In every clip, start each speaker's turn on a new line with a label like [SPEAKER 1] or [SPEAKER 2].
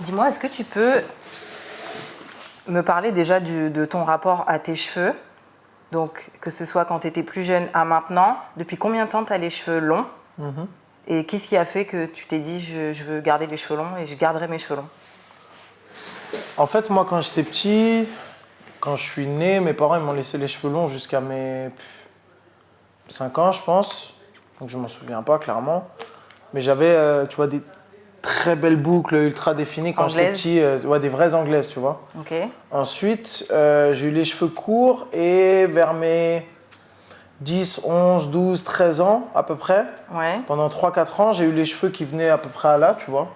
[SPEAKER 1] Dis-moi, est-ce que tu peux me parler déjà de ton rapport à tes cheveux? Donc, que ce soit quand tu étais plus jeune à maintenant, depuis combien de temps tu as les cheveux longs? Et qu'est-ce qui a fait que tu t'es dit je veux garder les cheveux longs et je garderai mes cheveux longs?
[SPEAKER 2] En fait, moi, quand j'étais petit, quand je suis né, mes parents ils m'ont laissé les cheveux longs jusqu'à mes 5 ans, je pense. Donc, je m'en souviens pas clairement. Mais j'avais, tu vois, des très belles boucles ultra définies quand j'étais
[SPEAKER 1] Anglaise?
[SPEAKER 2] petit. Ouais, des vraies anglaises, tu vois.
[SPEAKER 1] Ok.
[SPEAKER 2] Ensuite, j'ai eu les cheveux courts et vers mes 10, 11, 12, 13 ans à peu près,
[SPEAKER 1] Ouais.
[SPEAKER 2] pendant 3-4 ans, j'ai eu les cheveux qui venaient à peu près à là, tu vois.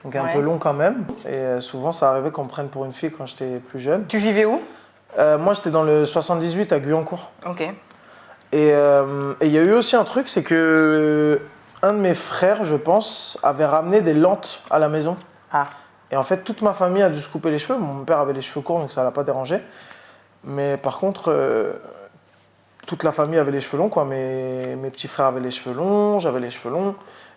[SPEAKER 2] Donc un peu long quand même. Et souvent, ça arrivait qu'on me prenne pour une fille quand j'étais plus jeune.
[SPEAKER 1] Tu vivais où?
[SPEAKER 2] Moi, j'étais dans le 78 à Guyancourt.
[SPEAKER 1] Ok.
[SPEAKER 2] Et il y a eu aussi un truc, c'est que un de mes frères, je pense, avait ramené des lentes à la maison.
[SPEAKER 1] Ah.
[SPEAKER 2] Et en fait, toute ma famille a dû se couper les cheveux. Mon père avait les cheveux courts, donc ça ne l'a pas dérangé. Mais par contre, toute la famille avait les cheveux longs, quoi. Mes petits frères avaient les cheveux longs, j'avais les cheveux longs.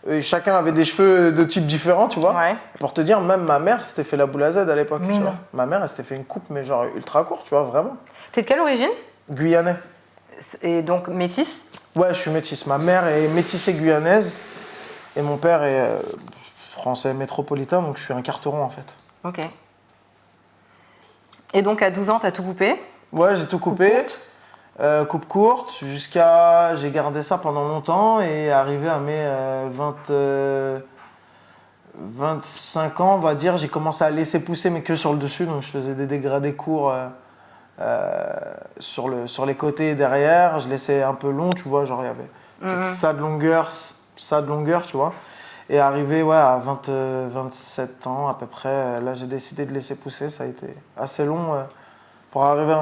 [SPEAKER 2] Et chacun avait des cheveux de type différent, tu vois.
[SPEAKER 1] Ouais.
[SPEAKER 2] Et pour te dire, même ma mère s'était fait la boule à Z à l'époque.
[SPEAKER 1] Mais
[SPEAKER 2] tu vois.
[SPEAKER 1] non.
[SPEAKER 2] Ma mère, elle s'était fait une coupe, mais genre ultra courte, tu vois, vraiment.
[SPEAKER 1] T'es de quelle origine?
[SPEAKER 2] Guyanais.
[SPEAKER 1] Et donc métisse?
[SPEAKER 2] Ouais, je suis métisse. Ma mère est métissée guyanaise et mon père est français métropolitain, donc je suis un carteron en fait.
[SPEAKER 1] Ok. Et donc à 12 ans, t'as tout coupé?
[SPEAKER 2] Ouais, j'ai tout coupé. Coupe courte, jusqu'à. J'ai gardé ça pendant longtemps et arrivé à mes 25 ans, on va dire, j'ai commencé à laisser pousser, mais que sur le dessus. Donc je faisais des dégradés courts sur les côtés et derrière. Je laissais un peu long, tu vois, genre il y avait ça de longueur, tu vois. Et arrivé ouais, à 27 ans à peu près, là j'ai décidé de laisser pousser. Ça a été assez long pour arriver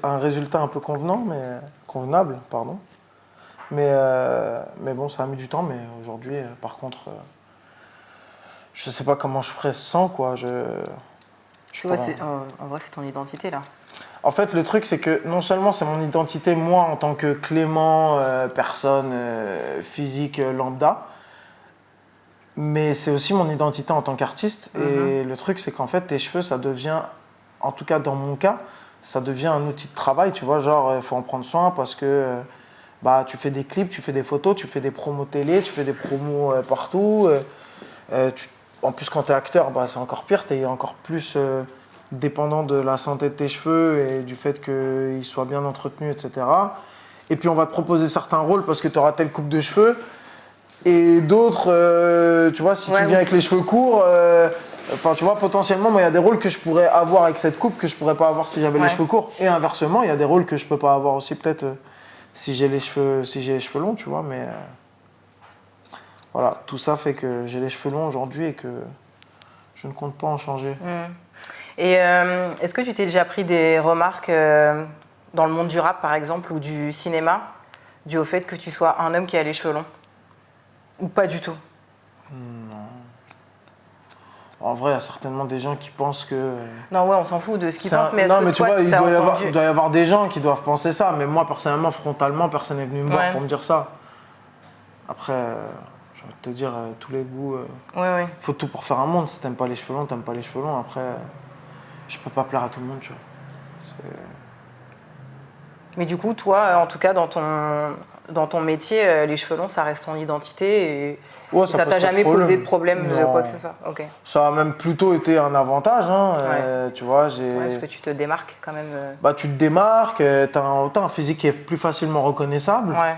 [SPEAKER 2] à un résultat un peu convenable, pardon. Mais bon, ça a mis du temps, mais aujourd'hui, par contre, je sais pas comment je ferais sans, quoi.
[SPEAKER 1] Tu vois, en vrai, c'est ton identité là.
[SPEAKER 2] En fait, le truc, c'est que non seulement c'est mon identité, moi, en tant que Clément, personne physique lambda, mais c'est aussi mon identité en tant qu'artiste. Et le truc, c'est qu'en fait, tes cheveux, ça devient, en tout cas dans mon cas, ça devient un outil de travail, tu vois. Genre, il faut en prendre soin parce que bah, tu fais des clips, tu fais des photos, tu fais des promos télé, tu fais des promos partout. En plus, quand tu es acteur, bah, c'est encore pire, tu es encore plus dépendant de la santé de tes cheveux et du fait qu'ils soient bien entretenus, etc. Et puis, on va te proposer certains rôles parce que tu auras telle coupe de cheveux. Et d'autres, tu vois, si tu viens avec les cheveux courts, enfin, tu vois, potentiellement, moi, il y a des rôles que je pourrais avoir avec cette coupe que je pourrais pas avoir si j'avais les cheveux courts. Et inversement, il y a des rôles que je peux pas avoir aussi, peut-être, si j'ai les cheveux longs, tu vois. Mais voilà, tout ça fait que j'ai les cheveux longs aujourd'hui et que je ne compte pas en changer.
[SPEAKER 1] Et est-ce que tu t'es déjà pris des remarques dans le monde du rap, par exemple, ou du cinéma, dû au fait que tu sois un homme qui a les cheveux longs? Ou pas du tout?
[SPEAKER 2] Non. En vrai, il y a certainement des gens qui pensent que.
[SPEAKER 1] Non, ouais, on s'en fout de ce qu'ils pensent, mais est-ce
[SPEAKER 2] non,
[SPEAKER 1] que
[SPEAKER 2] mais tu
[SPEAKER 1] toi,
[SPEAKER 2] vois, il
[SPEAKER 1] t'as
[SPEAKER 2] doit y avoir des gens qui doivent penser ça, mais moi, personnellement, frontalement, personne n'est venu me voir pour me dire ça. Après, j'ai envie de te dire, tous les goûts. Faut tout pour faire un monde. Si t'aimes pas les cheveux longs, t'aimes pas les cheveux longs. Après, je peux pas plaire à tout le monde, tu vois.
[SPEAKER 1] Mais du coup, toi, en tout cas, dans ton métier, les cheveux longs, ça reste ton identité et ça t'a jamais posé de problème de quoi que ce soit? Ok.
[SPEAKER 2] Ça a même plutôt été un avantage, hein. Tu vois,
[SPEAKER 1] parce que tu te démarques quand même.
[SPEAKER 2] Bah, tu te démarques, t'as un physique qui est plus facilement reconnaissable.
[SPEAKER 1] Ouais.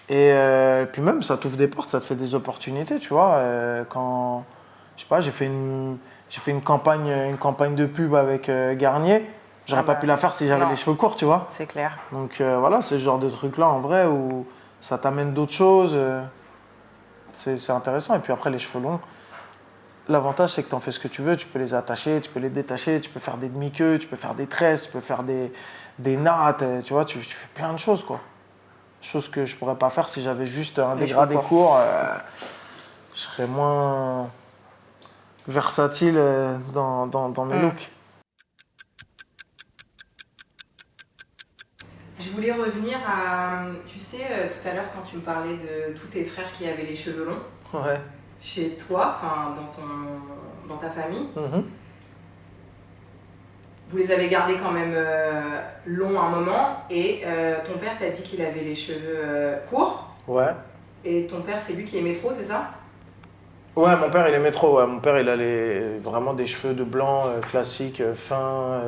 [SPEAKER 2] Et puis même, ça t'ouvre des portes, ça te fait des opportunités, tu vois. Quand, je sais pas, j'ai fait une campagne de pub avec Garnier. J'aurais pas pu la faire si j'avais les cheveux courts, tu vois.
[SPEAKER 1] C'est clair.
[SPEAKER 2] Donc voilà, c'est ce genre de truc-là, en vrai, où ça t'amène d'autres choses. C'est intéressant. Et puis après, les cheveux longs, l'avantage, c'est que tu en fais ce que tu veux. Tu peux les attacher, tu peux les détacher, tu peux faire des demi-queues, tu peux faire des tresses, tu peux faire des nattes, tu vois, tu fais plein de choses, quoi. Chose que je pourrais pas faire si j'avais juste un dégradé court. Je serais moins versatile dans mes looks.
[SPEAKER 1] Je voulais revenir à, tu sais, tout à l'heure quand tu me parlais de tous tes frères qui avaient les cheveux longs.
[SPEAKER 2] Ouais.
[SPEAKER 1] chez toi, enfin dans ta famille, vous les avez gardés quand même longs un moment et ton père t'a dit qu'il avait les cheveux courts.
[SPEAKER 2] Ouais.
[SPEAKER 1] Et ton père, c'est lui qui aimait trop, c'est ça?
[SPEAKER 2] Ouais, mon père il aimait trop. Ouais. Mon père il a vraiment des cheveux de blanc classiques, fins,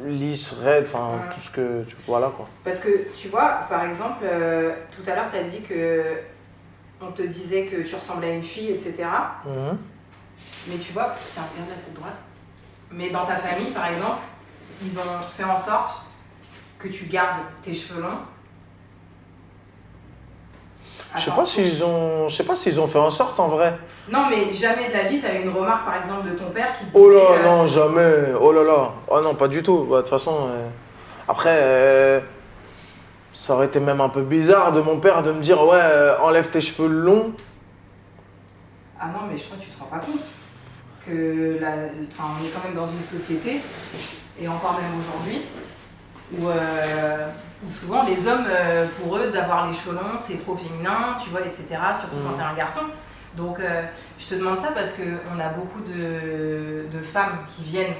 [SPEAKER 2] lisses, raides, enfin tout ce que. Voilà quoi.
[SPEAKER 1] Parce que tu vois, par exemple, tout à l'heure tu as dit que on te disait que tu ressemblais à une fille, etc. Mais tu vois, t'as regardé à ta droite. Mais dans ta famille, par exemple, ils ont fait en sorte que tu gardes tes cheveux longs.
[SPEAKER 2] Je sais pas s'ils ont fait en sorte en vrai.
[SPEAKER 1] Non, mais jamais de la vie, tu as eu une remarque par exemple de ton père qui te
[SPEAKER 2] Oh
[SPEAKER 1] disait,
[SPEAKER 2] là, non, jamais. Oh là là. Oh non, pas du tout. Bah, de toute façon, après, ça aurait été même un peu bizarre de mon père de me dire ouais, enlève tes cheveux longs.
[SPEAKER 1] Ah non, mais je crois que tu te rends pas compte que on est quand même dans une société, et encore même aujourd'hui, où souvent les hommes, pour eux, d'avoir les cheveux longs, c'est trop féminin, tu vois, etc. Surtout quand t'es un garçon. Donc je te demande ça parce qu'on a beaucoup de femmes qui viennent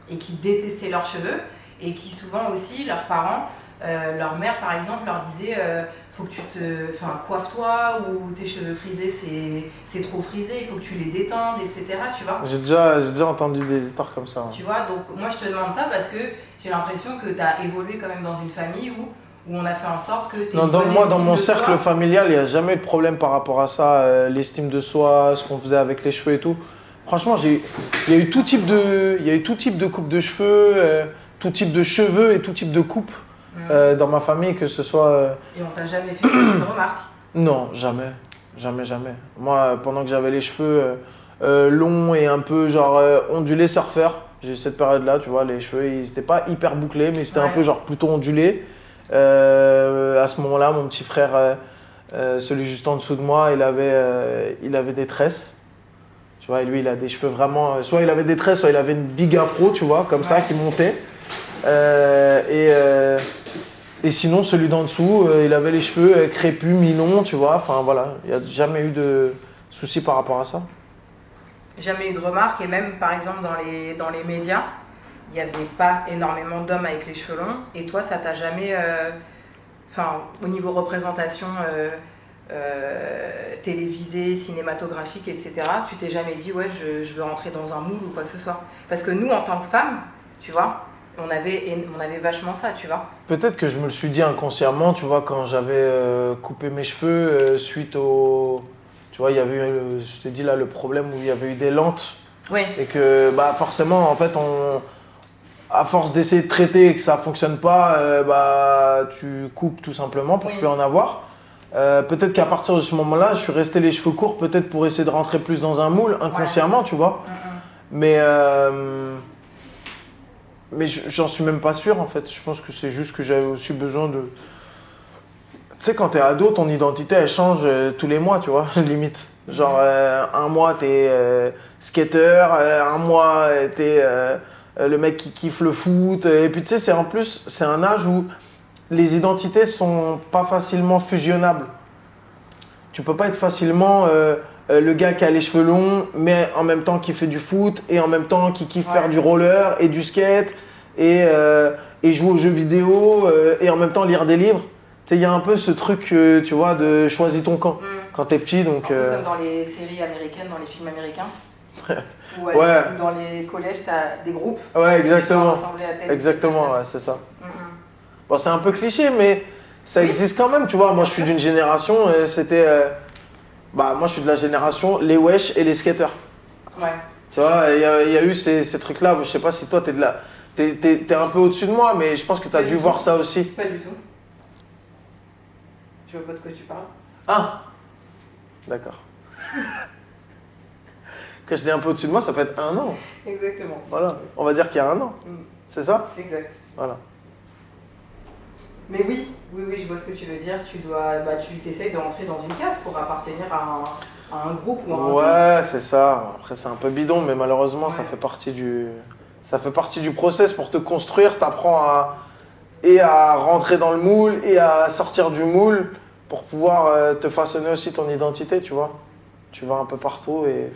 [SPEAKER 1] et qui détestaient leurs cheveux et qui souvent aussi, leurs parents, leur mère par exemple, leur disait faut que tu coiffe-toi ou tes cheveux frisés c'est trop frisé, il faut que tu les détendes, etc. Tu vois.
[SPEAKER 2] J'ai déjà entendu des histoires comme ça.
[SPEAKER 1] Tu vois, donc moi je te demande ça parce que j'ai l'impression que tu as évolué quand même dans une famille où on a fait en sorte que tu
[SPEAKER 2] Non, dans mon cercle familial, il n'y a jamais eu de problème par rapport à ça, l'estime de soi, ce qu'on faisait avec les cheveux et tout. Franchement, il y a eu tout type de coupe de cheveux, tout type de cheveux et tout type de coupe dans ma famille, que ce soit.
[SPEAKER 1] Et on t'a jamais fait une remarque?
[SPEAKER 2] Non, jamais. Jamais, jamais. Moi, pendant que j'avais les cheveux longs et un peu genre ondulés surfeur, j'ai eu cette période-là, tu vois, les cheveux, ils n'étaient pas hyper bouclés, mais c'était un peu genre plutôt ondulés. À ce moment-là, mon petit frère, celui juste en dessous de moi, il avait des tresses. Tu vois, et lui, il a des cheveux vraiment. Soit il avait des tresses, soit il avait une big afro, tu vois, comme ça, qui montait. Et sinon, celui d'en dessous, il avait les cheveux crépus, mi-longs, tu vois. Enfin, voilà, il n'y a jamais eu de soucis par rapport à ça.
[SPEAKER 1] Jamais eu de remarques, et même, par exemple, dans les médias, il n'y avait pas énormément d'hommes avec les cheveux longs, et toi, ça t'a jamais, au niveau représentation télévisée, cinématographique, etc., tu t'es jamais dit, ouais, je veux rentrer dans un moule ou quoi que ce soit. Parce que nous, en tant que femmes, tu vois, on avait vachement ça, tu vois.
[SPEAKER 2] Peut-être que je me le suis dit inconsciemment, tu vois, quand j'avais coupé mes cheveux suite au... Tu vois, il y avait eu, je t'ai dit là, le problème où il y avait eu des lentes.
[SPEAKER 1] Oui.
[SPEAKER 2] Et que bah, forcément, en fait, à force d'essayer de traiter et que ça ne fonctionne pas, tu coupes tout simplement pour plus en avoir. Peut-être qu'à partir de ce moment-là, je suis resté les cheveux courts, peut-être pour essayer de rentrer plus dans un moule, inconsciemment, tu vois. Mais j'en suis même pas sûr, en fait. Je pense que c'est juste que j'avais aussi besoin de... Tu sais, quand t'es ado, ton identité, elle change tous les mois, tu vois, limite. Genre, un mois, t'es skater, un mois, t'es le mec qui kiffe le foot. Et puis, tu sais, c'est un âge où les identités sont pas facilement fusionnables. Tu peux pas être facilement le gars qui a les cheveux longs, mais en même temps qui fait du foot, et en même temps qui kiffe faire du roller et du skate, et jouer aux jeux vidéo, et en même temps lire des livres. Il y a un peu ce truc, tu vois, de choisis ton camp quand t'es petit. Donc,
[SPEAKER 1] un peu comme dans les séries américaines, dans les films américains. Où dans les collèges, t'as des groupes.
[SPEAKER 2] Ouais, exactement.
[SPEAKER 1] Exactement,
[SPEAKER 2] ouais, c'est ça. Bon, c'est un peu cliché, mais ça existe quand même, tu vois. Moi, je suis d'une génération, moi, je suis de la génération les wesh et les skaters.
[SPEAKER 1] Ouais.
[SPEAKER 2] Tu vois, il y a eu ces trucs-là. Je sais pas si toi, t'es un peu au-dessus de moi, mais je pense que t'as dû voir ça aussi.
[SPEAKER 1] Pas du tout. Je vois pas de quoi tu parles.
[SPEAKER 2] Ah, d'accord. Quand je dis un peu au-dessus de moi, ça peut être 1 an.
[SPEAKER 1] Exactement.
[SPEAKER 2] Voilà, on va dire qu'il y a 1 an. C'est ça?
[SPEAKER 1] Exact.
[SPEAKER 2] Voilà.
[SPEAKER 1] Mais oui, je vois ce que tu veux dire. Tu t'essayes de rentrer dans une case pour appartenir à un groupe ou à un
[SPEAKER 2] Ouais, c'est ça. Après, c'est un peu bidon, mais malheureusement, ça fait partie du process pour te construire. T'apprends à rentrer dans le moule et à sortir du moule pour pouvoir te façonner aussi ton identité, tu vois. Tu vas un peu partout et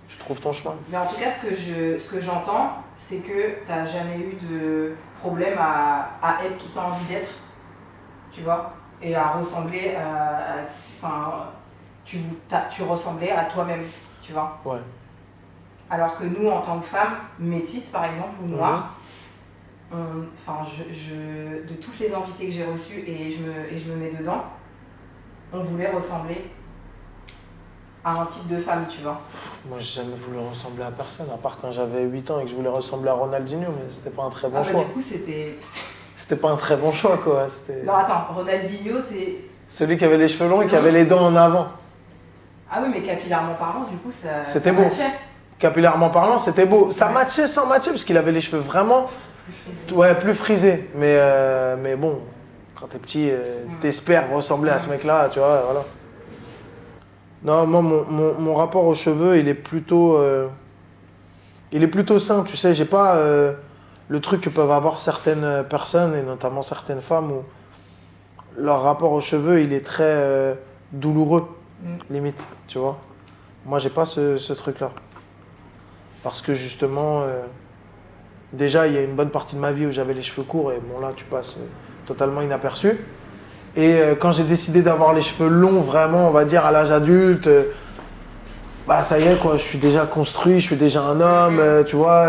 [SPEAKER 2] tu trouves ton chemin.
[SPEAKER 1] Mais en tout cas, ce que j'entends, c'est que tu n'as jamais eu de problème à être qui tu as envie d'être, tu vois, et à ressembler enfin, tu ressemblais à toi-même, tu vois.
[SPEAKER 2] Ouais.
[SPEAKER 1] Alors que nous, en tant que femmes métisses, par exemple, ou noires, de toutes les invités que j'ai reçues, et je me mets dedans, on voulait ressembler à un type de femme, tu vois.
[SPEAKER 2] Moi, j'ai jamais voulu ressembler à personne, à part quand j'avais 8 ans et que je voulais ressembler à Ronaldinho, mais c'était pas un très bon choix.
[SPEAKER 1] Du coup, c'était...
[SPEAKER 2] C'était pas un très bon choix, quoi.
[SPEAKER 1] Non, attends, Ronaldinho, c'est...
[SPEAKER 2] Celui qui avait les cheveux longs et qui avait les dents en avant.
[SPEAKER 1] Ah oui, mais capillairement parlant, du coup,
[SPEAKER 2] c'était beau.
[SPEAKER 1] Matchait.
[SPEAKER 2] Capillairement parlant, c'était beau. Ça matchait sans matcher, parce qu'il avait les cheveux vraiment... plus frisés. Mais bon, quand t'es petit, t'espères ressembler à ce mec-là, tu vois, voilà. Non, moi, mon rapport aux cheveux, il est plutôt sain, tu sais. J'ai pas le truc que peuvent avoir certaines personnes, et notamment certaines femmes, où leur rapport aux cheveux, il est très douloureux, limite, tu vois. Moi, j'ai pas ce truc-là. Parce que justement, déjà, il y a une bonne partie de ma vie où j'avais les cheveux courts, et bon, là, tu passes totalement inaperçu. Et quand j'ai décidé d'avoir les cheveux longs, vraiment, on va dire, à l'âge adulte, bah ça y est, quoi, je suis déjà construit, je suis déjà un homme, tu vois.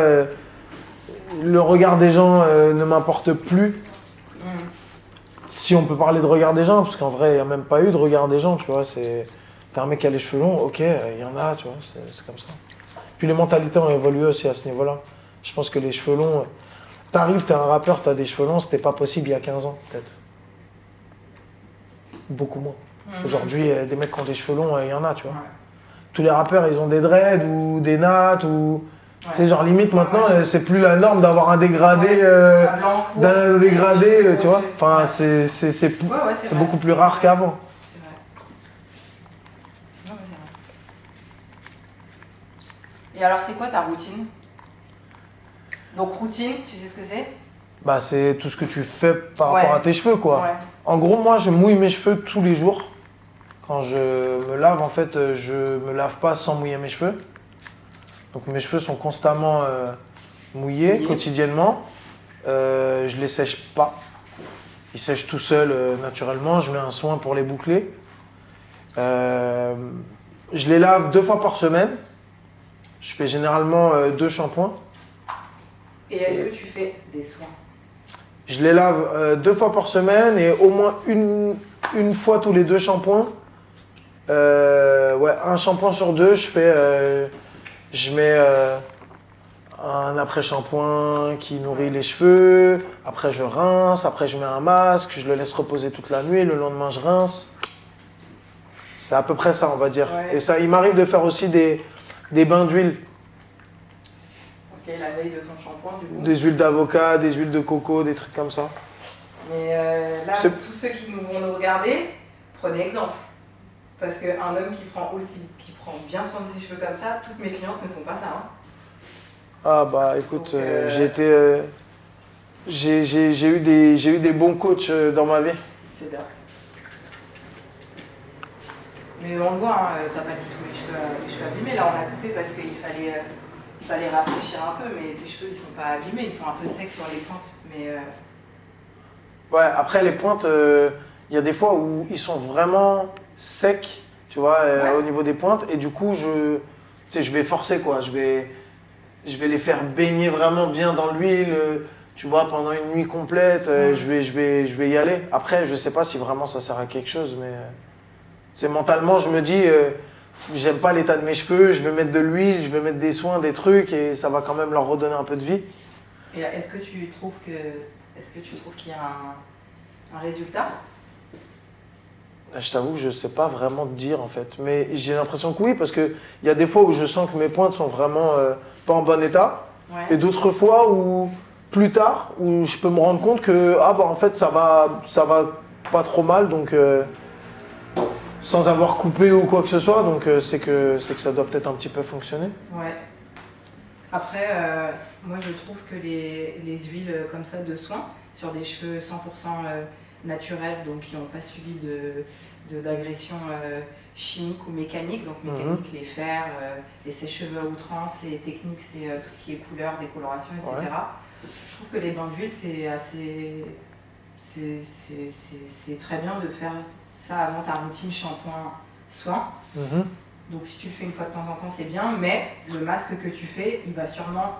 [SPEAKER 2] Le regard des gens ne m'importe plus. Si on peut parler de regard des gens, parce qu'en vrai, il n'y a même pas eu de regard des gens, tu vois. T'as un mec qui a les cheveux longs, ok, il y en a, tu vois, c'est comme ça. Puis les mentalités ont évolué aussi à ce niveau-là. Je pense que les cheveux longs, t'arrives, t'es un rappeur, t'as des cheveux longs, c'était pas possible il y a 15 ans, peut-être. Beaucoup moins. Aujourd'hui, des mecs qui ont des cheveux longs, il y en a, tu vois. Tous les rappeurs, ils ont des dreads ou des nattes ou... Tu sais, genre limite maintenant, c'est plus la norme d'avoir un dégradé, tu vois. Enfin, c'est beaucoup plus rare qu'avant.
[SPEAKER 1] C'est vrai. Non, mais c'est vrai. Et alors, c'est quoi ta routine? Donc, routine, tu sais ce que c'est?
[SPEAKER 2] Bah, c'est tout ce que tu fais par rapport à tes cheveux, quoi.
[SPEAKER 1] Ouais.
[SPEAKER 2] En gros, moi, je mouille mes cheveux tous les jours. Quand je me lave, en fait, je me lave pas sans mouiller mes cheveux. Donc mes cheveux sont constamment mouillés quotidiennement. Je les sèche pas. Ils sèchent tout seuls naturellement. Je mets un soin pour les boucler. Je les lave 2 fois par semaine. Je fais généralement 2 shampoings.
[SPEAKER 1] Et est-ce que tu fais des soins?
[SPEAKER 2] Je les lave 2 fois par semaine et au moins une fois tous les 2 shampoings. Un shampoing sur 2, je mets un après-shampoing qui nourrit les cheveux. Après, je rince. Après, je mets un masque. Je le laisse reposer toute la nuit. Le lendemain, je rince. C'est à peu près ça, on va dire.
[SPEAKER 1] Ouais.
[SPEAKER 2] Et ça, il m'arrive de faire aussi des bains d'huile.
[SPEAKER 1] Ok, la veille de ton shampoing, du coup.
[SPEAKER 2] Des huiles d'avocat, des huiles de coco, des trucs comme ça.
[SPEAKER 1] Mais là, tous ceux qui vont nous regarder, prenez exemple. Parce qu'un homme qui prend bien soin de ses cheveux comme ça, toutes mes clientes ne font pas ça. Hein.
[SPEAKER 2] Ah bah écoute, j'ai eu des bons coachs dans ma vie.
[SPEAKER 1] C'est bien. Mais on le voit, hein, t'as pas du tout les cheveux abîmés. Là, on a coupé parce qu'il fallait rafraîchir un peu, mais tes cheveux, ils sont pas abîmés, ils sont un peu secs sur les pointes. Mais
[SPEAKER 2] Ouais, après les pointes, il y a des fois où ils sont vraiment secs, tu vois, au niveau des pointes, et du coup, je vais forcer, quoi. Je vais les faire baigner vraiment bien dans l'huile, tu vois, pendant une nuit complète. Je vais y aller. Après, je sais pas si vraiment ça sert à quelque chose, mais mentalement, je me dis, j'aime pas l'état de mes cheveux, je vais mettre de l'huile, je vais mettre des soins, des trucs, et ça va quand même leur redonner un peu de vie.
[SPEAKER 1] Et est-ce que tu trouves qu'il y a un résultat?
[SPEAKER 2] Je t'avoue que je sais pas vraiment te dire en fait, mais j'ai l'impression que oui, parce qu'il y a des fois où je sens que mes pointes sont vraiment pas en bon état, et d'autres fois où, plus tard, où je peux me rendre compte que en fait ça va pas trop mal, donc sans avoir coupé ou quoi que ce soit, donc c'est que ça doit peut-être un petit peu fonctionner.
[SPEAKER 1] Ouais. Après, moi je trouve que les huiles comme ça de soin, sur des cheveux 100% naturels, donc qui n'ont pas subi d'agression chimique ou mécanique. Donc mécanique, les fers, les sèche-cheveux à outrance, et technique, c'est tout ce qui est couleur, décoloration, etc. Ouais. Je trouve que les bains d'huile, c'est assez... C'est très bien de faire ça avant ta routine shampoing soin. Donc si tu le fais une fois de temps en temps, c'est bien, mais le masque que tu fais, il va sûrement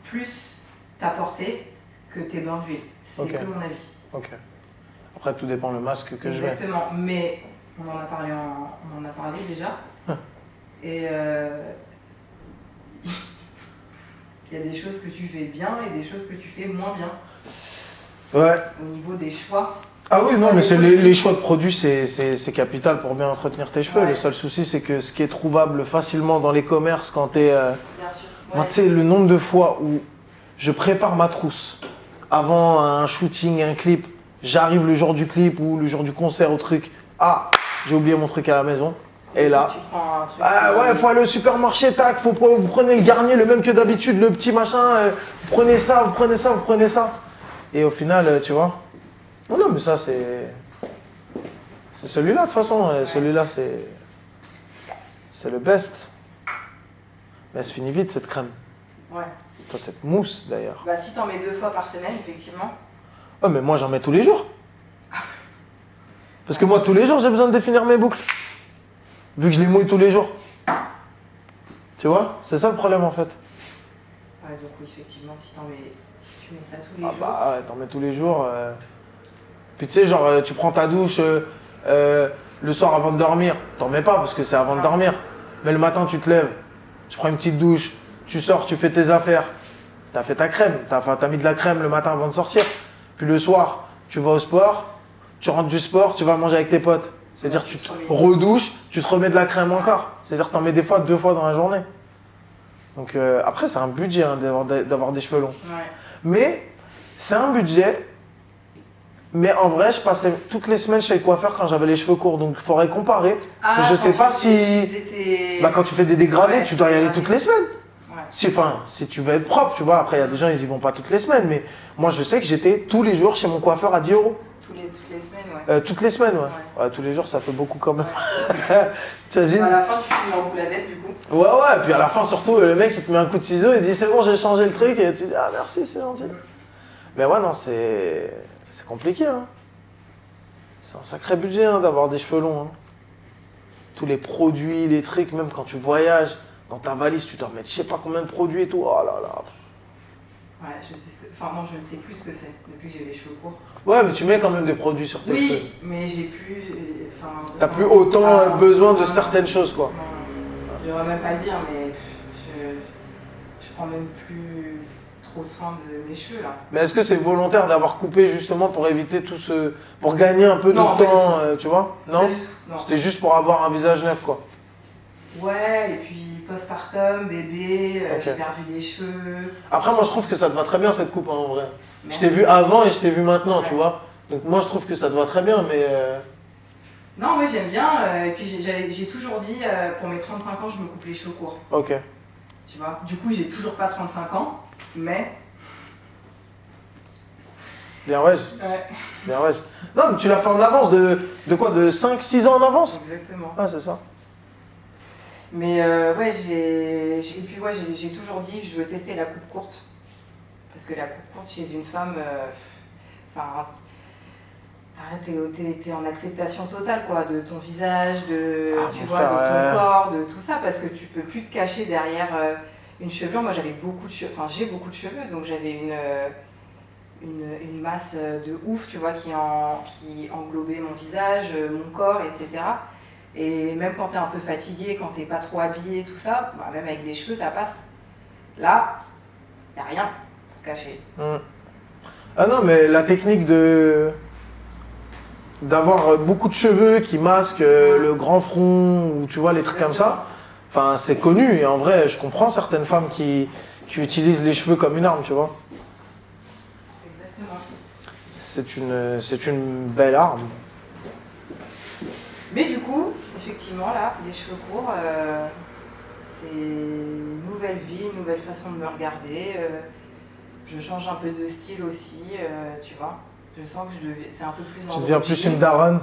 [SPEAKER 1] plus t'apporter que tes bains d'huile. C'est que mon avis.
[SPEAKER 2] Ok. Après, tout dépend le masque que je mets.
[SPEAKER 1] Exactement, mais on en a parlé déjà. Et il y a des choses que tu fais bien et des choses que tu fais moins bien.
[SPEAKER 2] Ouais.
[SPEAKER 1] Au niveau des choix.
[SPEAKER 2] Ah oui, non, mais les choix de produits, c'est capital pour bien entretenir tes cheveux. Ouais. Le seul souci, c'est que ce qui est trouvable facilement dans les commerces, quand tu es...
[SPEAKER 1] Bien sûr. Ouais.
[SPEAKER 2] Moi, tu sais, le nombre de fois où je prépare ma trousse avant un shooting, un clip, j'arrive le jour du clip ou le jour du concert au truc. Ah, j'ai oublié mon truc à la maison. Et là,
[SPEAKER 1] tu prends un truc
[SPEAKER 2] ouais, faut aller au supermarché, tac, vous prenez le garnier, le même que d'habitude, le petit machin, vous prenez ça, vous prenez ça, vous prenez ça. Et au final, tu vois. Non, mais ça, c'est celui-là, de toute façon. Ouais. Celui-là, c'est le best. Mais elle se finit vite, cette crème.
[SPEAKER 1] Ouais.
[SPEAKER 2] Enfin, cette mousse, d'ailleurs.
[SPEAKER 1] Bah, si t'en mets 2 fois par semaine, effectivement.
[SPEAKER 2] Ouais, mais moi, j'en mets tous les jours. Parce que moi, tous les jours, j'ai besoin de définir mes boucles. Vu que je les mouille tous les jours. Tu vois? C'est ça le problème, en fait.
[SPEAKER 1] Ouais, donc oui, effectivement, si tu mets ça tous les jours...
[SPEAKER 2] bah ouais, t'en mets tous les jours. Puis tu sais, genre, tu prends ta douche le soir avant de dormir. T'en mets pas parce que c'est avant de dormir. Mais le matin, tu te lèves, tu prends une petite douche, tu sors, tu fais tes affaires. T'as fait ta crème, t'as mis de la crème le matin avant de sortir. Puis le soir, tu vas au sport, tu rentres du sport, tu vas manger avec tes potes. C'est-à-dire tu te redouches, tu te remets de la crème encore. C'est-à-dire que t'en mets des fois 2 fois dans la journée. Donc après, c'est un budget hein, d'avoir des cheveux longs.
[SPEAKER 1] Ouais.
[SPEAKER 2] Mais c'est un budget. Mais en vrai, je passais toutes les semaines chez le coiffeur quand j'avais les cheveux courts. Donc il faudrait comparer.
[SPEAKER 1] Ah,
[SPEAKER 2] je sais pas si.
[SPEAKER 1] Bah,
[SPEAKER 2] quand tu fais des dégradés, ouais, tu dois y aller toutes les semaines.
[SPEAKER 1] Ouais.
[SPEAKER 2] Si tu veux être propre, tu vois. Après, il y a des gens, ils y vont pas toutes les semaines. Mais moi, je sais que j'étais tous les jours chez mon coiffeur à 10 €.
[SPEAKER 1] Toutes les semaines, ouais.
[SPEAKER 2] Toutes les semaines, ouais. Tous les jours, ça fait beaucoup quand même.
[SPEAKER 1] Ouais.
[SPEAKER 2] T'imagines ?
[SPEAKER 1] À la fin, tu finis en boule à Z, du coup.
[SPEAKER 2] Ouais, et puis à la fin, surtout, le mec, il te met un coup de ciseau, il dit c'est bon, j'ai changé le truc. Et tu dis ah, merci, c'est gentil. Mais ouais, non, c'est compliqué, hein. C'est un sacré budget hein, d'avoir des cheveux longs. Hein. Tous les produits, les trucs, même quand tu voyages, dans ta valise, tu dois mettre je sais pas combien de produits et tout. Oh là là.
[SPEAKER 1] Ouais, je sais ce que... Enfin, non, je ne sais plus ce que c'est depuis que j'ai les cheveux courts.
[SPEAKER 2] Ouais, mais tu mets quand même des produits sur tes cheveux.
[SPEAKER 1] Oui, mais j'ai plus... Enfin,
[SPEAKER 2] t'as plus autant besoin de certaines choses, quoi.
[SPEAKER 1] Non, je devrais même pas le dire, mais je prends même plus trop soin de mes cheveux, là.
[SPEAKER 2] Mais est-ce que c'est volontaire d'avoir coupé justement pour éviter tout ce... pour gagner un peu de temps, tu vois? Non, c'était juste pour avoir un visage neuf, quoi.
[SPEAKER 1] Ouais, et puis postpartum, bébé, j'ai perdu des cheveux.
[SPEAKER 2] Après, moi, je trouve que ça te va très bien, cette coupe, hein, en vrai. Merci. Je t'ai vu avant et je t'ai vu maintenant, tu vois. Donc moi, je trouve que ça te va très bien, mais...
[SPEAKER 1] Non, ouais, j'aime bien. Et puis j'ai toujours dit, pour mes 35 ans, je me coupe les cheveux courts.
[SPEAKER 2] Ok.
[SPEAKER 1] Tu vois, du coup, j'ai toujours pas 35 ans, mais...
[SPEAKER 2] Bien ouais.
[SPEAKER 1] Ouais.
[SPEAKER 2] Bien ouais. Non, mais tu l'as fait en avance, de quoi? De 5-6 ans en avance?
[SPEAKER 1] Exactement.
[SPEAKER 2] Ah, c'est ça.
[SPEAKER 1] Mais ouais, j'ai toujours dit que je veux tester la coupe courte. Parce que la coupe courte chez une femme, enfin, t'es en acceptation totale, quoi, de ton visage, de ton corps, de tout ça, parce que tu peux plus te cacher derrière une chevelure. Moi, j'avais beaucoup de cheveux, enfin, j'ai beaucoup de cheveux, donc j'avais une masse de ouf, tu vois, qui englobait mon visage, mon corps, etc. Et même quand t'es un peu fatigué, quand t'es pas trop habillé, tout ça, bah, même avec des cheveux, ça passe. Là, y a rien pour cacher.
[SPEAKER 2] Ah non, mais la technique d'avoir beaucoup de cheveux qui masquent le grand front, ou tu vois, les trucs comme ça, enfin, c'est connu. Et en vrai, je comprends certaines femmes qui utilisent les cheveux comme une arme, tu vois.
[SPEAKER 1] Exactement.
[SPEAKER 2] C'est une belle arme.
[SPEAKER 1] Mais du coup, effectivement, là, les cheveux courts, c'est une nouvelle vie, une nouvelle façon de me regarder. Je change un peu de style aussi, tu vois. Je sens que c'est un peu plus androgyne.
[SPEAKER 2] Tu deviens plus une daronne?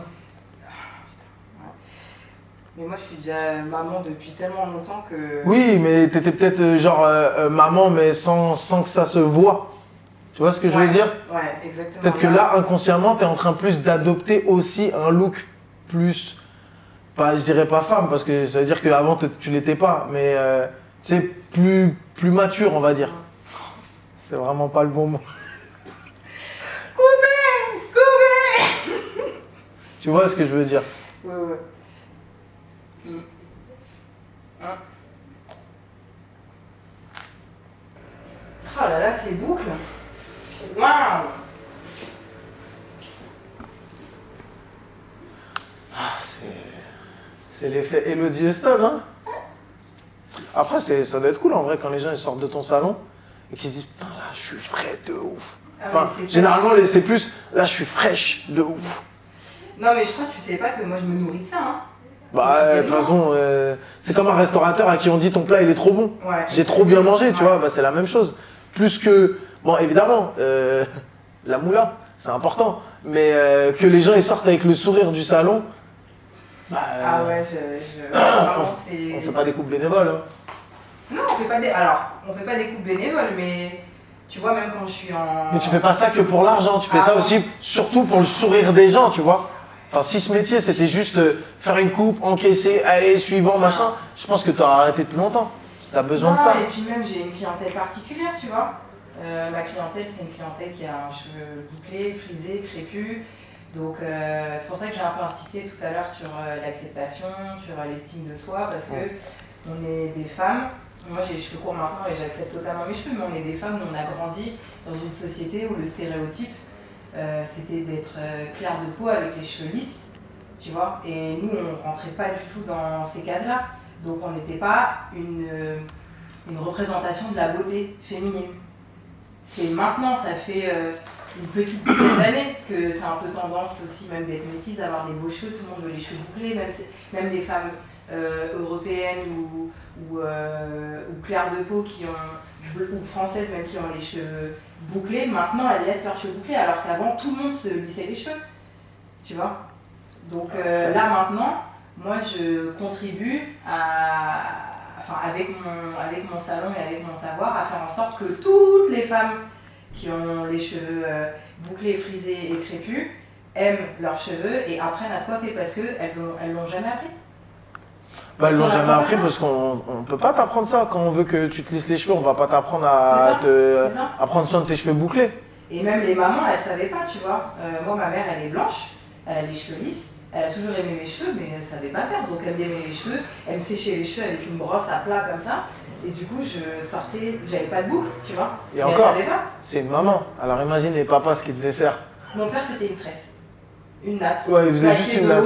[SPEAKER 1] Mais moi, je suis déjà maman depuis tellement longtemps que...
[SPEAKER 2] Oui, mais t'étais peut-être maman, mais sans que ça se voit. Tu vois ce que je veux dire?
[SPEAKER 1] Ouais, exactement.
[SPEAKER 2] Peut-être que là, inconsciemment, t'es en train plus d'adopter aussi un look plus, pas, je dirais pas femme, parce que ça veut dire qu'avant, tu l'étais pas, mais c'est plus mature, on va dire. C'est vraiment pas le bon mot.
[SPEAKER 1] Coupez.
[SPEAKER 2] Tu vois ce que je veux dire?
[SPEAKER 1] Ouais, ouais. Oh là là, ces boucles. Waouh.
[SPEAKER 2] C'est l'effet Elodie Huston, hein? Après, ça doit être cool en vrai quand les gens ils sortent de ton salon et qu'ils se disent putain là je suis frais de ouf. Enfin, généralement c'est plus là je suis fraîche de ouf.
[SPEAKER 1] Non mais je crois que tu sais pas que moi je me nourris de ça, hein.
[SPEAKER 2] Bah de toute façon, c'est comme un restaurateur à qui on dit ton plat il est trop bon.
[SPEAKER 1] Ouais.
[SPEAKER 2] J'ai trop bien mangé, tu vois, bah, c'est la même chose. Plus que, bon évidemment, la moula, c'est important, mais que les gens ils sortent avec le sourire du salon. Bah,
[SPEAKER 1] ah ouais, vraiment,
[SPEAKER 2] on fait pas des coupes bénévoles. Hein.
[SPEAKER 1] Non, on fait pas des. Alors, on fait pas des coupes bénévoles, mais tu vois, même quand je suis en.
[SPEAKER 2] Mais tu fais pas ça que pour l'argent, tu fais ça aussi surtout pour le sourire des gens, tu vois. Enfin, si ce métier c'était juste faire une coupe, encaisser, aller, suivant, machin, je pense que tu aurais arrêté depuis longtemps. Tu as besoin de ça.
[SPEAKER 1] Et puis même, j'ai une clientèle particulière, tu vois. Ma clientèle, c'est une clientèle qui a un cheveu bouclé, frisé, crépus. Donc c'est pour ça que j'ai un peu insisté tout à l'heure sur l'acceptation, sur l'estime de soi, parce que on est des femmes. Moi j'ai les cheveux courts maintenant et j'accepte totalement mes cheveux, mais on est des femmes, on a grandi dans une société où le stéréotype c'était d'être clair de peau avec les cheveux lisses, tu vois. Et nous on rentrait pas du tout dans ces cases-là, donc on n'était pas une représentation de la beauté féminine. C'est maintenant, ça fait une petite dizaine d'années que c'est un peu tendance aussi, même d'être métisse, d'avoir des beaux cheveux, tout le monde veut les cheveux bouclés, même les femmes européennes ou claires de peau ou françaises même qui ont les cheveux bouclés, maintenant elles laissent leurs cheveux bouclés, alors qu'avant tout le monde se lissait les cheveux, tu vois. Donc là maintenant, moi je contribue avec mon salon et avec mon savoir à faire en sorte que toutes les femmes qui ont les cheveux bouclés, frisés et crépus aiment leurs cheveux et apprennent à se coiffer parce qu'elles l'ont jamais appris.
[SPEAKER 2] Bah, elles l'ont jamais appris parce qu'on ne peut pas t'apprendre ça. Quand on veut que tu te lisses les cheveux, on va pas t'apprendre à prendre soin de tes cheveux bouclés.
[SPEAKER 1] Et même les mamans, elles savaient pas, tu vois. Moi, ma mère, elle est blanche, elle a les cheveux lisses, elle a toujours aimé mes cheveux, mais elle savait pas faire. Donc elle m'aimait les cheveux, elle me séchait les cheveux avec une brosse à plat comme ça. Et du coup, j'avais pas de boucle, tu vois.
[SPEAKER 2] Et
[SPEAKER 1] mais
[SPEAKER 2] encore,
[SPEAKER 1] elle savait pas.
[SPEAKER 2] C'est une maman. Alors imagine les papas ce qu'ils devaient faire.
[SPEAKER 1] Mon père, c'était une tresse. Une natte.
[SPEAKER 2] Ouais, il faisait juste une natte.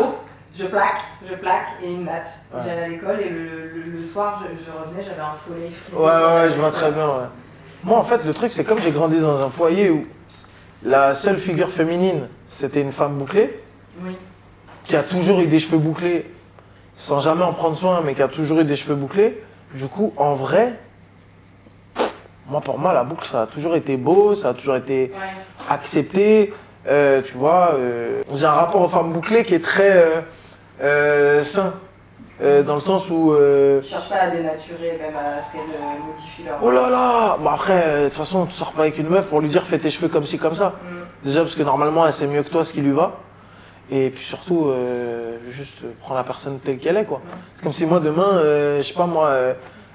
[SPEAKER 1] Je plaque et une natte. Ouais. J'allais à l'école et le soir, je revenais, j'avais un soleil frisé.
[SPEAKER 2] Ouais, je vois très bien. Ouais. Moi, en fait, le truc, c'est comme j'ai grandi dans un foyer où la seule figure féminine, c'était une femme bouclée.
[SPEAKER 1] Oui.
[SPEAKER 2] Qui a toujours eu des cheveux bouclés, sans jamais en prendre soin, mais qui a toujours eu des cheveux bouclés. Du coup, en vrai, pour moi, la boucle, ça a toujours été beau, ça a toujours été accepté. Tu vois, j'ai un rapport aux femmes bouclées qui est très sain. Dans le sens où...
[SPEAKER 1] Je cherche pas à dénaturer, même à ce qu'elle modifie leur...
[SPEAKER 2] Oh là là. Bah après, de toute façon, tu sors pas avec une meuf pour lui dire fais tes cheveux comme ci, comme ça. Déjà parce que normalement, elle sait mieux que toi ce qui lui va. Et puis surtout, juste prends la personne telle qu'elle est, quoi. C'est comme si moi, demain, je sais pas moi,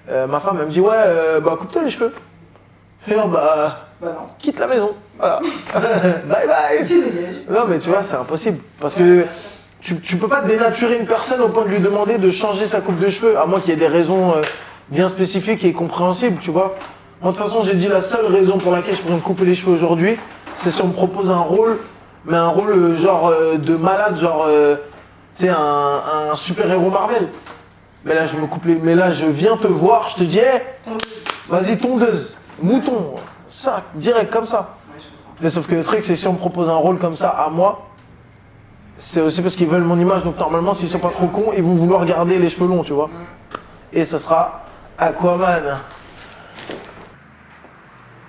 [SPEAKER 2] ma femme, elle me dit ouais, coupe-toi les cheveux. Et non,
[SPEAKER 1] non.
[SPEAKER 2] Quitte la maison. Voilà. Bye bye.
[SPEAKER 1] Tu dégages.
[SPEAKER 2] Non, mais tu vois, c'est impossible. Parce que tu peux pas dénaturer une personne au point de lui demander de changer sa coupe de cheveux, à moins qu'il y ait des raisons bien spécifiques et compréhensibles, tu vois. Moi, de toute façon, j'ai dit la seule raison pour laquelle je pourrais me couper les cheveux aujourd'hui, c'est si on me propose un rôle, mais un rôle genre de malade, genre, tu sais, un super-héros Marvel. Mais là, mais là, je viens te voir, je te dis, hey, vas-y, tondeuse, mouton, ça, direct, comme ça. Mais sauf que le truc, c'est si on me propose un rôle comme ça à moi, c'est aussi parce qu'ils veulent mon image. Donc normalement, s'ils sont pas trop cons, ils vont vouloir garder les cheveux longs, tu vois. Et ça sera Aquaman.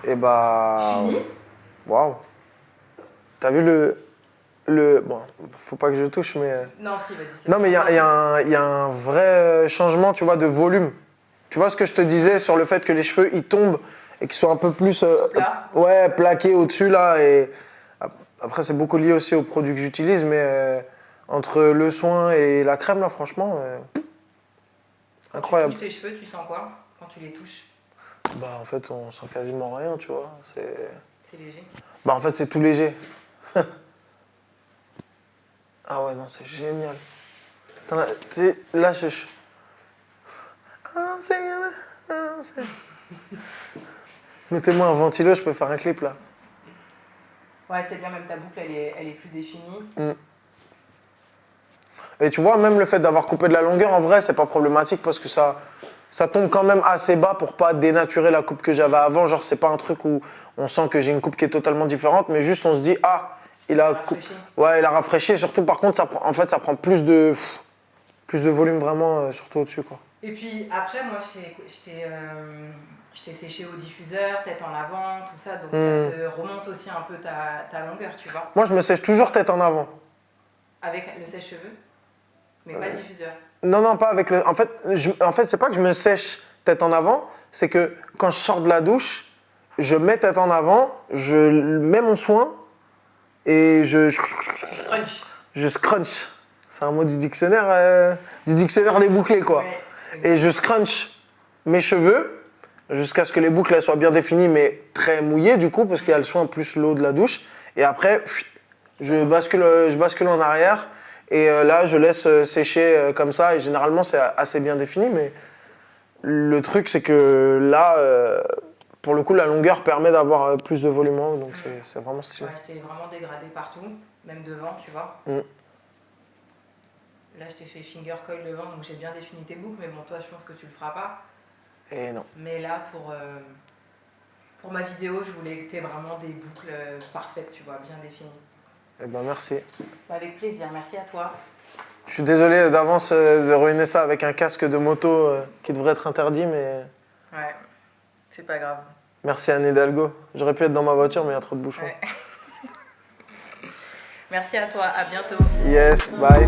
[SPEAKER 2] Et bah...
[SPEAKER 1] Fini.
[SPEAKER 2] Waouh. T'as vu
[SPEAKER 3] Bon, faut pas que je touche, mais...
[SPEAKER 1] Non, si, vas-y.
[SPEAKER 3] Non, mais il y a un vrai changement, tu vois, de volume. Tu vois ce que je te disais sur le fait que les cheveux, ils tombent et qu'ils soient un peu plus...
[SPEAKER 1] Plat.
[SPEAKER 3] Ouais, plaqués au-dessus, là. Et après, c'est beaucoup lié aussi aux produits que j'utilise, mais entre le soin et la crème, là, franchement, incroyable.
[SPEAKER 1] Quand tu touches tes cheveux, tu sens quoi quand tu les touches?
[SPEAKER 3] Bah, en fait, on sent quasiment rien, tu vois.
[SPEAKER 1] C'est léger.
[SPEAKER 3] Bah, en fait, c'est tout léger. Ah ouais, non, c'est génial. Attends, tu sais, là, Ah, c'est... Mettez-moi un ventilo, je peux faire un clip, là.
[SPEAKER 1] Ouais, c'est bien, même ta boucle, elle est plus définie.
[SPEAKER 3] Et tu vois, même le fait d'avoir coupé de la longueur, en vrai, c'est pas problématique parce que ça tombe quand même assez bas pour pas dénaturer la coupe que j'avais avant. Genre, c'est pas un truc où on sent que j'ai une coupe qui est totalement différente, mais juste on se dit, ah, il a
[SPEAKER 1] rafraîchi.
[SPEAKER 3] Ouais, il a rafraîchi. Et surtout, par contre, ça prend plus de volume vraiment, surtout au-dessus, quoi.
[SPEAKER 1] Et puis après, moi, je t'ai séché au diffuseur, tête en avant, tout ça, donc ça te remonte aussi un peu ta longueur, tu vois.
[SPEAKER 3] Moi, je me sèche toujours tête en avant.
[SPEAKER 1] Avec le sèche-cheveux, mais pas le diffuseur.
[SPEAKER 3] Non, pas avec le... En fait, c'est pas que je me sèche tête en avant, c'est que quand je sors de la douche, je mets tête en avant, je mets mon soin et
[SPEAKER 1] Crunch.
[SPEAKER 3] je scrunch. C'est un mot du dictionnaire des bouclés, quoi.
[SPEAKER 1] Ouais.
[SPEAKER 3] Et je scrunch mes cheveux jusqu'à ce que les boucles elles soient bien définies, mais très mouillées, du coup, parce qu'il y a le soin plus l'eau de la douche. Et après, je bascule en arrière. Et là, je laisse sécher comme ça. Et généralement, c'est assez bien défini. Mais le truc, c'est que là, pour le coup, la longueur permet d'avoir plus de volume en haut. Donc, c'est vraiment stylé.
[SPEAKER 1] Ouais, je t'ai vraiment dégradé partout, même devant, tu vois. Là, je t'ai fait finger coil devant, donc j'ai bien défini tes boucles. Mais bon, toi, je pense que tu le feras pas.
[SPEAKER 3] Et non.
[SPEAKER 1] Mais là, pour ma vidéo, je voulais que tu aies vraiment des boucles parfaites, tu vois, bien définies.
[SPEAKER 3] Eh ben, merci.
[SPEAKER 1] Avec plaisir, merci à toi.
[SPEAKER 3] Je suis désolé d'avance de ruiner ça avec un casque de moto qui devrait être interdit, mais...
[SPEAKER 1] Ouais, c'est pas grave.
[SPEAKER 3] Merci Anne Hidalgo. J'aurais pu être dans ma voiture, mais il y a trop de bouchons.
[SPEAKER 1] Ouais. Merci à toi, à bientôt.
[SPEAKER 3] Yes, bye.